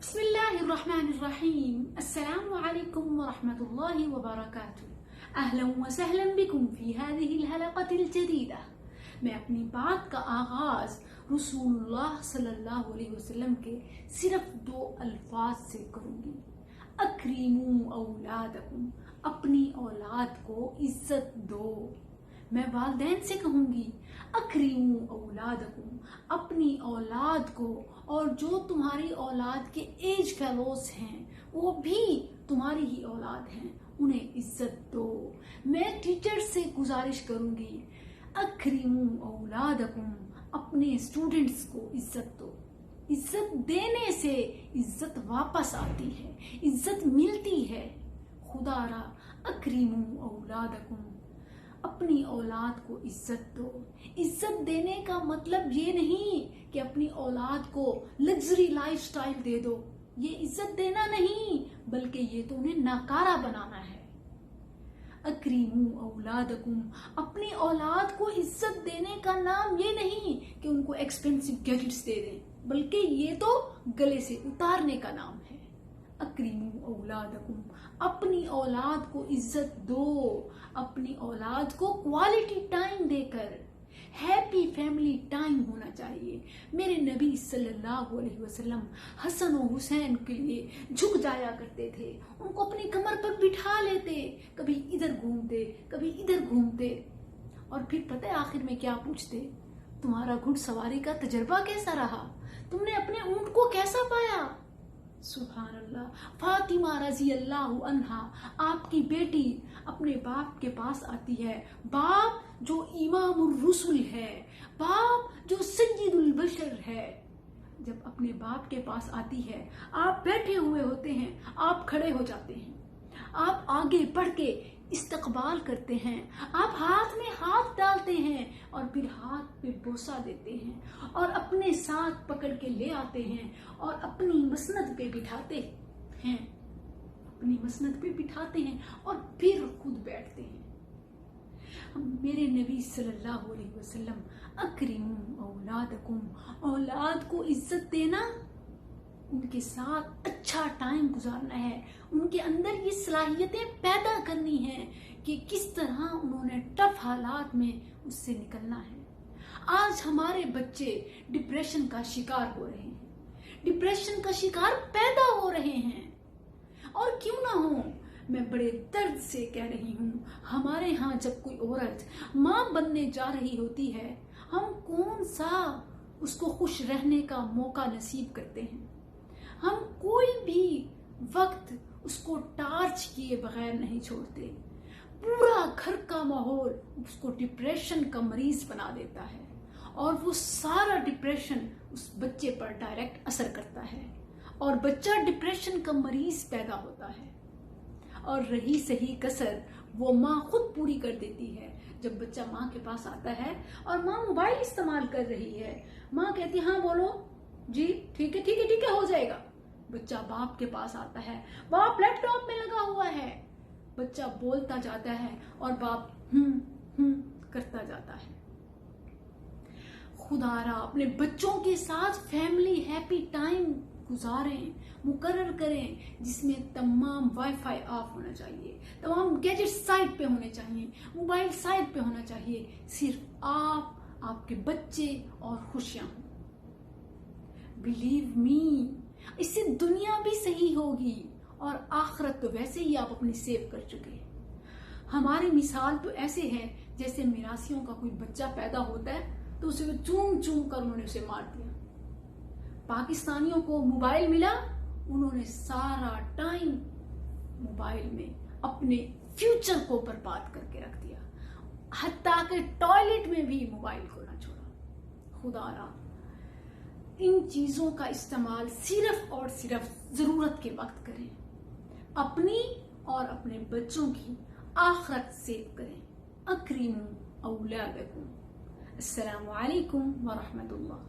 بسم الله الرحمن الرحيم. السلام عليكم ورحمة الله وبركاته. أهلا وسهلا بكم في هذه الحلقة الجديدة. میں اپنی بات کا آغاز رسول اللہ صلی اللہ علیہ وسلم کے صرف 2 الفاظ سے کروں گی. اکریموا اولادکم، اپنی اولاد کو عزت دو. میں والدین سے کہوں گی اکریموا اولادکم، اپنی اولاد کو، اور جو تمہاری اولاد کے ایج فیلوز ہیں وہ بھی تمہاری ہی اولاد ہیں، انہیں عزت دو. میں ٹیچر سے گزارش کروں گی اکریموا اولادکم، اپنے اسٹوڈنٹس کو عزت دو. عزت دینے سے عزت واپس آتی ہے، عزت ملتی ہے. خدا را اکریموا اولادکم، اپنی اولاد کو عزت دو. عزت دینے کا مطلب یہ نہیں کہ اپنی اولاد کو لگژری لائف سٹائل دے دو، یہ عزت دینا نہیں، بلکہ یہ تو انہیں ناکارہ بنانا ہے. اکریموا اولادکم، اپنی اولاد کو عزت دینے کا نام یہ نہیں کہ ان کو ایکسپینسو گیجٹس دے دیں، بلکہ یہ تو گلے سے اتارنے کا نام ہے. اکریموا اولادکم، اپنی اولاد کو عزت دو، اپنی اولاد کو کوالٹی ٹائم دے کر. ہیپی فیملی ٹائم ہونا چاہیے. میرے نبی صلی اللہ علیہ وسلم حسن و حسین کے لیے جھک جایا کرتے تھے، ان کو اپنی کمر پر بٹھا لیتے، کبھی ادھر گھومتے کبھی ادھر گھومتے، اور پھر پتہ ہے آخر میں کیا پوچھتے؟ تمہارا گھڑ سواری کا تجربہ کیسا رہا؟ تم نے اپنے اونٹ کو کیسا پایا؟ سبحان اللہ. فاطمہ رضی اللہ عنہا، آپ کی بیٹی اپنے باپ کے پاس آتی ہے، باپ جو امام الرسل ہے، باپ جو سید البشر ہے. جب اپنے باپ کے پاس آتی ہے، آپ بیٹھے ہوئے ہوتے ہیں، آپ کھڑے ہو جاتے ہیں، آپ آگے بڑھ کے استقبال کرتے ہیں، آپ ہاتھ میں ہاتھ ڈالتے ہیں اور پھر ہاتھ پہ بوسہ دیتے ہیں اور اپنے ساتھ پکڑ کے لے آتے ہیں اور اپنی مسند پہ بٹھاتے ہیں، اپنی مسند پہ بٹھاتے ہیں اور پھر خود بیٹھتے ہیں. میرے نبی صلی اللہ علیہ وسلم اکریموا اولادکم، اولاد کو عزت دینا، ان کے ساتھ اچھا ٹائم گزارنا ہے، ان کے اندر یہ صلاحیتیں پیدا کرنی ہیں کہ کس طرح انہوں نے ٹف حالات میں اس سے نکلنا ہے. آج ہمارے بچے ڈپریشن کا شکار ہو رہے ہیں، ڈپریشن کا شکار پیدا ہو رہے ہیں، اور کیوں نہ ہو. میں بڑے درد سے کہہ رہی ہوں، ہمارے ہاں جب کوئی عورت ماں بننے جا رہی ہوتی ہے، ہم کون سا اس کو خوش رہنے کا موقع نصیب کرتے ہیں؟ ہم کوئی بھی وقت اس کو ٹارچ کیے بغیر نہیں چھوڑتے. پورا گھر کا ماحول اس کو ڈپریشن کا مریض بنا دیتا ہے، اور وہ سارا ڈپریشن اس بچے پر ڈائریکٹ اثر کرتا ہے، اور بچہ ڈپریشن کا مریض پیدا ہوتا ہے. اور رہی صحیح کسر وہ ماں خود پوری کر دیتی ہے. جب بچہ ماں کے پاس آتا ہے اور ماں موبائل استعمال کر رہی ہے، ماں کہتی ہاں بولو جی، ٹھیک ہے ہو جائے گا. بچہ باپ کے پاس آتا ہے، باپ لیپ ٹاپ میں لگا ہوا ہے، بچہ بولتا جاتا ہے اور باپ کرتا جاتا ہے. خدا را اپنے بچوں کے ساتھ فیملی ہیپی ٹائم گزاریں، مقرر کریں، جس میں تمام وائی فائی آف ہونا چاہیے، تمام گیجٹ سائٹ پہ ہونے چاہیے، موبائل سائٹ پہ ہونا چاہیے، صرف آپ کے بچے اور خوشیاں ہوں. بلیو می، اس سے دنیا بھی صحیح ہوگی اور آخرت تو ویسے ہی آپ اپنی سیو کر چکے. ہماری مثال تو ایسے ہے جیسے میراثیوں کا کوئی بچہ پیدا ہوتا ہے تو اسے چوم چوم کر انہوں نے اسے مار دیا. پاکستانیوں کو موبائل ملا، انہوں نے سارا ٹائم موبائل میں اپنے فیوچر کو برباد کر کے رکھ دیا، حتیٰ کہ ٹوائلٹ میں بھی موبائل کو نہ چھوڑا. خدا را ان چیزوں کا استعمال صرف اور صرف ضرورت کے وقت کریں، اپنی اور اپنے بچوں کی آخرت سیو کریں. اکریموا اولادکم. السلام علیکم ورحمۃ اللہ.